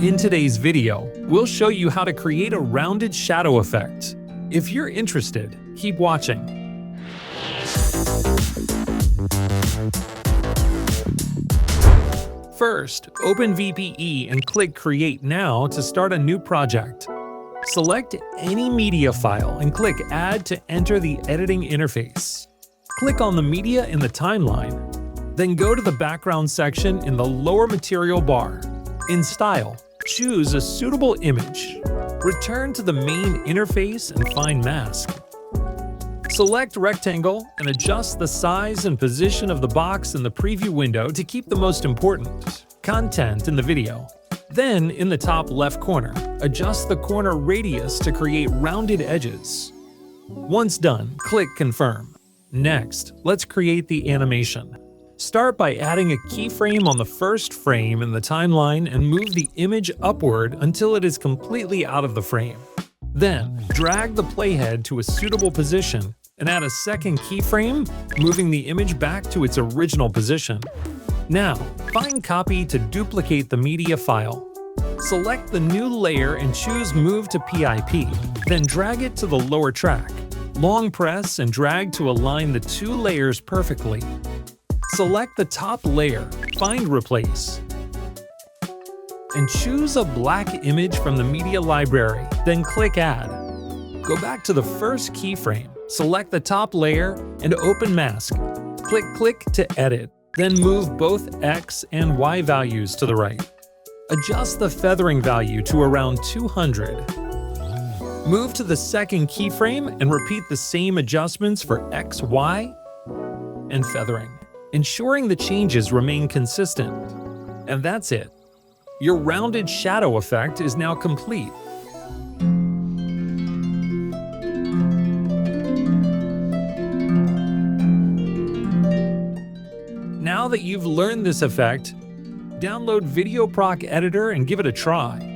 In today's video, we'll show you how to create a rounded shadow effect. If you're interested, keep watching. First, open VPE and click Create Now to start a new project. Select any media file and click Add to enter the editing interface. Click on the media in the timeline, then go to the background section in the lower material bar. In Style, choose a suitable image. Return to the main interface and find Mask. Select Rectangle and adjust the size and position of the box in the preview window to keep the most important content in the video. Then, in the top left corner, adjust the corner radius to create rounded edges. Once done, click Confirm. Next, let's create the animation. Start by adding a keyframe on the first frame in the timeline and move the image upward until it is completely out of the frame. Then, drag the playhead to a suitable position and add a second keyframe, moving the image back to its original position. Now, find Copy to duplicate the media file. Select the new layer and choose Move to PIP, then drag it to the lower track. Long press and drag to align the two layers perfectly. Select the top layer, find Replace, and choose a black image from the media library, then click Add. Go back to the first keyframe, select the top layer, and open Mask. Click to edit, then move both X and Y values to the right. Adjust the feathering value to around 200. Move to the second keyframe and repeat the same adjustments for X, Y, and feathering, ensuring the changes remain consistent. And that's it. Your rounded shadow effect is now complete. Now that you've learned this effect, download VideoProc Editor and give it a try.